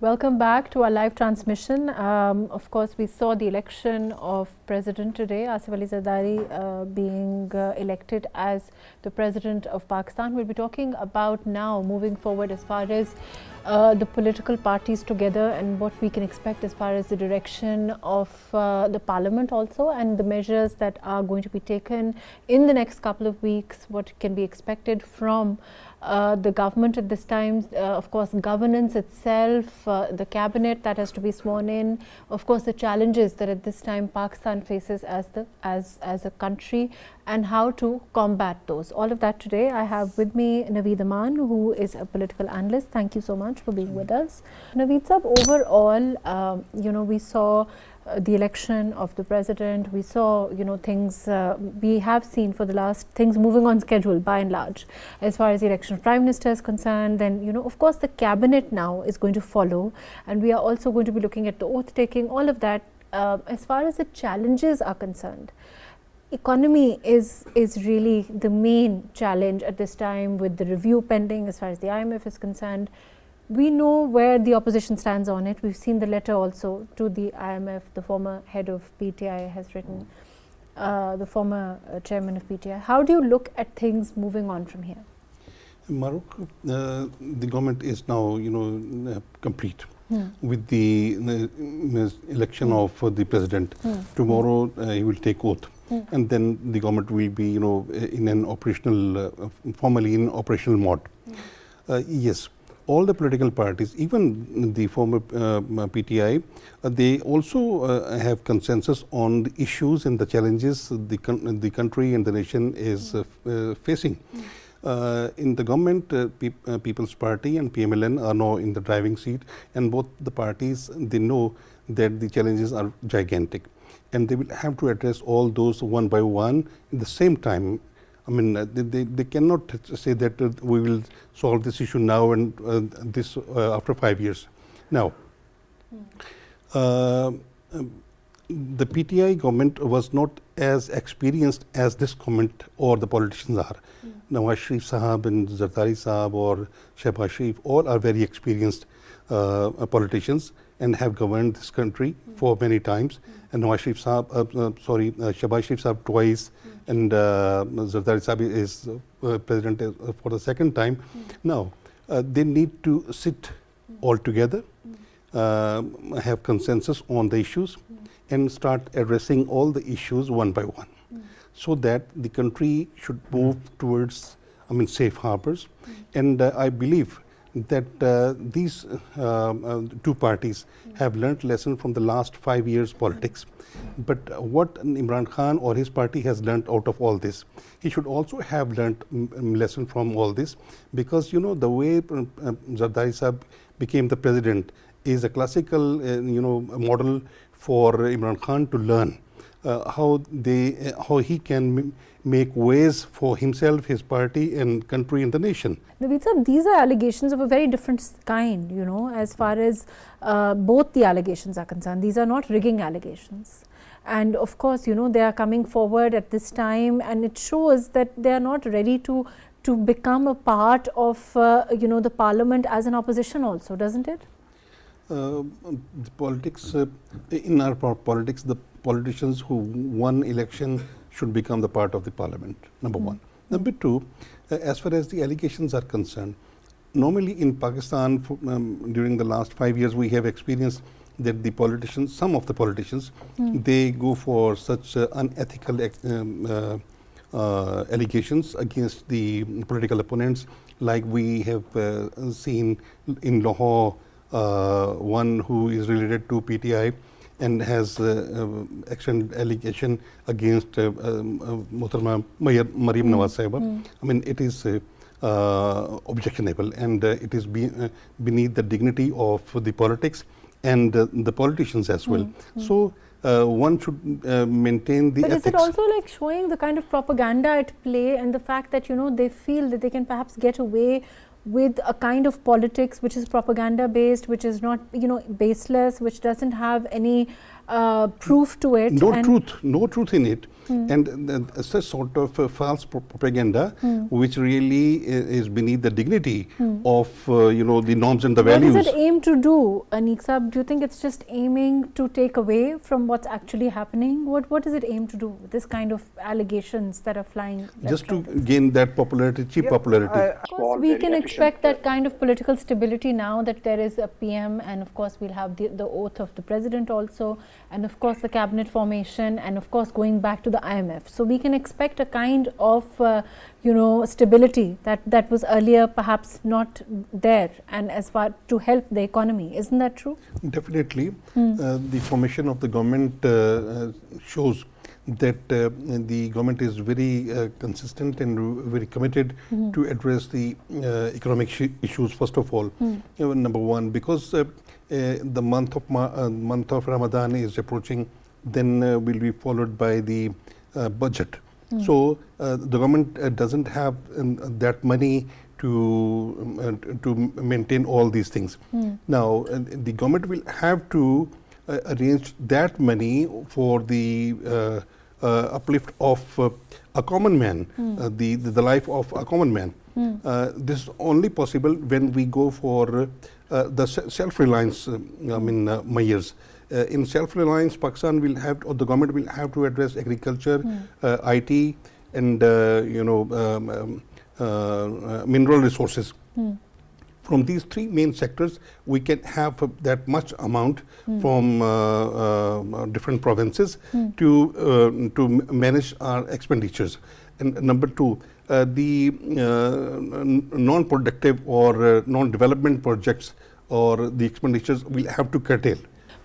Welcome back to our live transmission. Of course, we saw the election of President today, Asif Ali Zardari being elected as the President of Pakistan. We'll be talking about now moving forward as far as the political parties together and what we can expect as far as the direction of the Parliament also, and the measures that are going to be taken in the next couple of weeks, what can be expected from the government at this time, of course governance itself, the cabinet that has to be sworn in, of course the challenges that at this time Pakistan faces as a country, and how to combat those. All of that today. I have with me Naveed Aman, who is a political analyst. Thank you so much for being with us. Naveed Sab, overall, we saw the election of the president. We saw, things we have seen for the last things moving on schedule by and large. As far as the election of Prime Minister is concerned, then, of course, the cabinet now is going to follow, and we are also going to be looking at the oath taking, all of that. As far as the challenges are concerned, economy is really the main challenge at this time, with the review pending as far as the IMF is concerned. We know where the opposition stands on it. We've seen the letter also to the IMF. The former head of PTI has written, the former chairman of PTI. How do you look at things moving on from here? Maruk, the government is now, complete with the election of the president. Tomorrow he will take oath, and then the government will be, in an operational, formally in operational mode. Yes. All the political parties, even the former PTI, they also have consensus on the issues and the challenges the country and the nation is facing. In the government, People's Party and PMLN are now in the driving seat, and both the parties, they know that the challenges are gigantic, and they will have to address all those one by one at the same time. I mean, they cannot say that we will solve this issue now and this after 5 years. Now, the PTI government was not as experienced as this government or the politicians are. Nawaz Sharif Sahab and Zardari Sahab or Shehbaz Sharif, all are very experienced politicians and have governed this country for many times. And Nawaz Sharif Sahab, Shehbaz Sharif Sahab twice, and Zardari Sahab is president for the second time. Now, they need to sit all together, have consensus on the issues, and start addressing all the issues one by one, so that the country should move towards, safe harbors. And I believe that these two parties have learnt lesson from the last 5 years politics. But what Imran Khan or his party has learnt out of all this, he should also have learnt lesson from all this, because the way Zardari Sahab became the president is a classical model for Imran Khan to learn how he can make ways for himself, his party, and country and the nation. Naveed Sahab, these are allegations of a very different kind, as far as both the allegations are concerned. These are not rigging allegations. And of course, they are coming forward at this time, and it shows that they are not ready to become a part of, the parliament as an opposition also, doesn't it? The politics, in our politics, the politicians who won election should become the part of the parliament, number one. Number two, as far as the allegations are concerned, normally in Pakistan, during the last 5 years, we have experienced that the politicians, some of the politicians, they go for such unethical allegations against the political opponents, like we have seen in Lahore, one who is related to PTI and has extended allegation against Muhtarama Maryam Nawaz Sahiba. It is objectionable, and it is beneath the dignity of the politics and the politicians as well. So one should maintain the ethics. But is it also like showing the kind of propaganda at play, and the fact that they feel that they can perhaps get away with a kind of politics which is propaganda based, which is not, you know, baseless, which doesn't have any proof to it. No truth in it. And such sort of false propaganda which really is beneath the dignity of you know, the norms and the values. What does it aim to do, Aneek Saab? Do you think it's just aiming to take away from what's actually happening? What does it aim to do, this kind of allegations that are flying? Just to gain that popularity, cheap popularity. Of course, we can expect that kind of political stability now that there is a PM, and of course we'll have the oath of the president also, and of course the cabinet formation, and of course going back to the IMF. So we can expect a kind of you know, stability that was earlier perhaps not there, and as far to help the economy. Isn't that true? Definitely. The formation of the government shows that the government is very consistent and very committed to address the economic issues, first of all. Number one, because the month of Ramadan is approaching, then will be followed by the budget. So the government doesn't have that money to maintain all these things. Now the government will have to arrange that money for the uplift of a common man, the life of a common man. This is only possible when we go for the self-reliance measures. In self-reliance, Pakistan will have, or the government will have to address agriculture, IT, and you know, mineral resources. From these three main sectors, we can have that much amount from different provinces to manage our expenditures. And number two, the non-productive or non-development projects or the expenditures will have to curtail.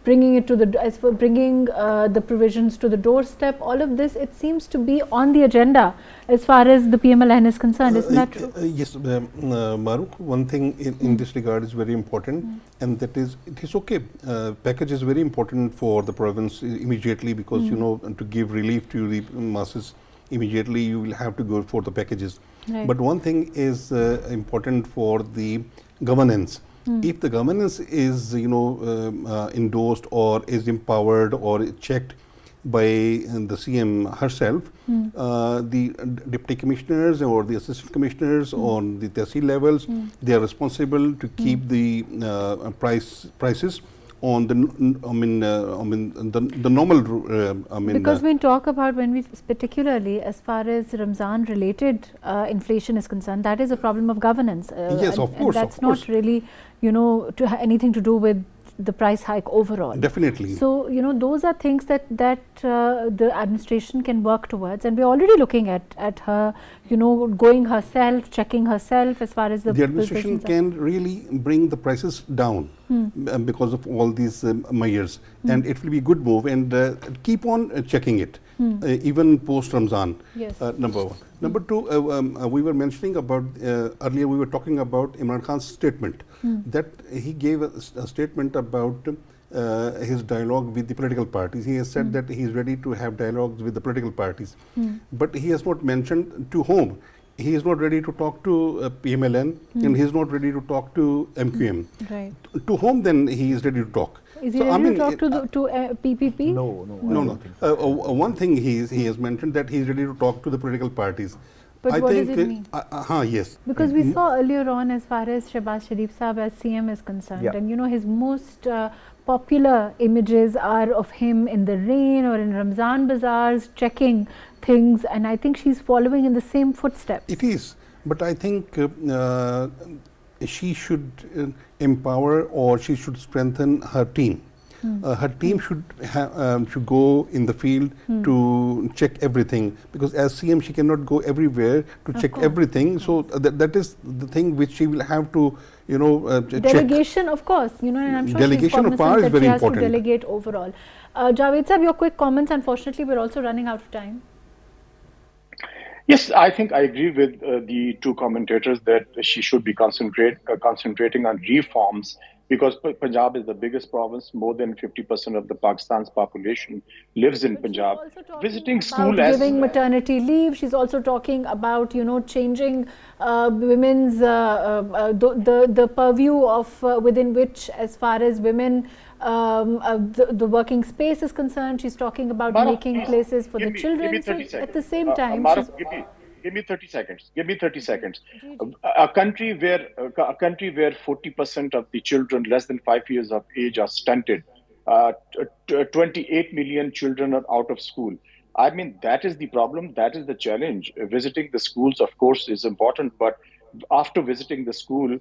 Bringing it to the, as for bringing the provisions to the doorstep, all of this, it seems to be on the agenda as far as the PMLN is concerned. Isn't that true? Yes, Maruk, one thing in this regard is very important, and that is, it is okay. Package is very important for the province immediately, because you know, to give relief to the masses immediately, you will have to go for the packages. Right. But one thing is important for the governance. If the governance is, you know, endorsed or is empowered or checked by the CM herself, the deputy commissioners or the assistant commissioners on the tehsil levels, they are responsible to keep the prices on the the normal because we talk about, when we particularly as far as Ramzan related inflation is concerned, that is a problem of governance. Yes, of course, and that's not really, you know, anything to do with the price hike overall. Definitely. So, you know, those are things that the administration can work towards, and we're already looking at her, you know, going herself, checking herself as far as the administration can really bring the prices down because of all these measures, and it will be a good move, and keep on checking it even post Ramzan. Yes. Number one. Number two, we were mentioning about earlier, we were talking about Imran Khan's statement that he gave a statement about his dialogue with the political parties. He has said that he is ready to have dialogues with the political parties, but he has not mentioned to whom. He is not ready to talk to PMLN, and he is not ready to talk to MQM. Right. To whom then he is ready to talk? Is he ready to talk to PPP? No. One thing he has mentioned that he is ready to talk to the political parties. But I what think does it mean? Yes. Because we saw earlier on, as far as Shehbaz Sharif Saab as CM is concerned, and you know, his most popular images are of him in the rain or in Ramzan bazaars checking things, and I think she's following in the same footsteps. It is, but I think she should empower, or she should strengthen her team. Her team should go in the field to check everything, because as CM she cannot go everywhere to check everything. So that is the thing which she will have to, you know, delegation, check. Of course, you know, and I'm sure delegation of power is very important. To delegate overall. Javed Saab, your quick comments. Unfortunately, we're also running out of time. Yes, I think I agree with the two commentators that she should be concentrating on reforms because Punjab is the biggest province. More than 50% of the Pakistan's population lives in But Punjab. she's also talking Visiting about school as giving maternity leave. She's also talking about, you know, changing women's the purview of within which, as far as women the working space is concerned. She's talking about Maruf, making please places for the give me children. So 30 at the seconds. same time, Maruf, she's give me 30 seconds. Give me 30 seconds. Ji, ji. A country where 40% of the children less than 5 years of age are stunted, 28 million children are out of school. I mean, that is the problem. That is the challenge. Visiting the schools, of course, is important, but after visiting the school,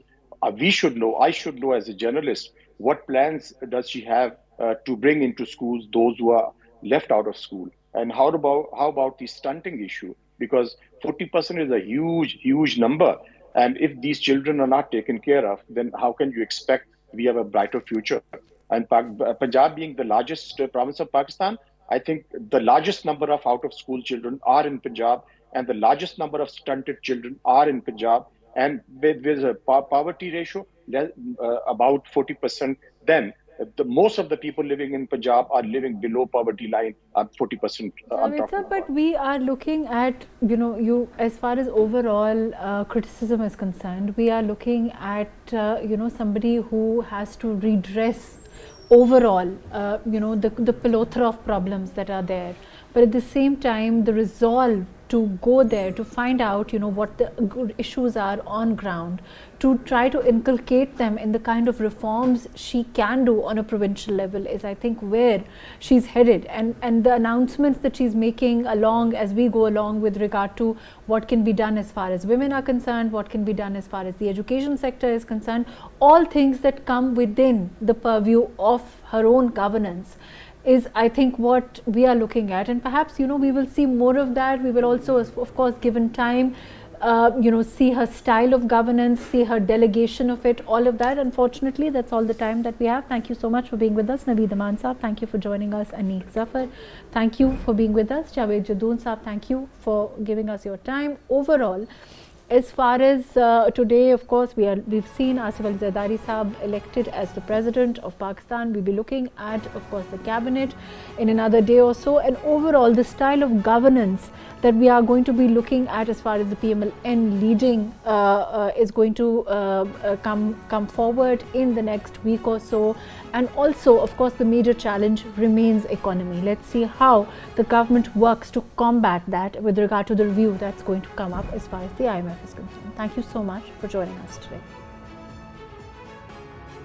we should know, I should know as a journalist, what plans does she have to bring into schools those who are left out of school? And how about the stunting issue? Because 40% is a huge number. And if these children are not taken care of, then how can you expect we have a brighter future? And Punjab being the largest province of Pakistan, I think the largest number of out of school children are in Punjab, and the largest number of stunted children are in Punjab. And with a poverty ratio about 40%, then most of the people living in Punjab are living below poverty line. 40% I'm Javed talking sir, but about. we are looking at, you know, as far as overall criticism is concerned, we are looking at, you know, somebody who has to redress overall, you know, the plethora of problems that are there. But at the same time, the resolve to go there to find out, you know, what the good issues are on ground, to try to inculcate them in the kind of reforms she can do on a provincial level is, I think, where she's headed. And the announcements that she's making along as we go along with regard to what can be done as far as women are concerned, what can be done as far as the education sector is concerned, all things that come within the purview of her own governance is, I think, what we are looking at. And perhaps, you know, we will see more of that. We will also, of course, given time, you know, see her style of governance, see her delegation of it, all of that. Unfortunately, that's all the time that we have. Thank you so much for being with us. Naveed Aman Saab, thank you for joining us. Aneek Zafar, thank you for being with us. Javed Jadoon Saab, thank you for giving us your time. Overall, as far as today, of course, we've seen Asif Ali Zardari Saab elected as the President of Pakistan. We'll be looking at, of course, the cabinet in another day or so, and overall the style of governance that we are going to be looking at as far as the PMLN leading is going to come forward in the next week or so. And also, of course, the major challenge remains economy. Let's see how the government works to combat that with regard to the review that's going to come up as far as the IMF is concerned. Thank you so much for joining us today.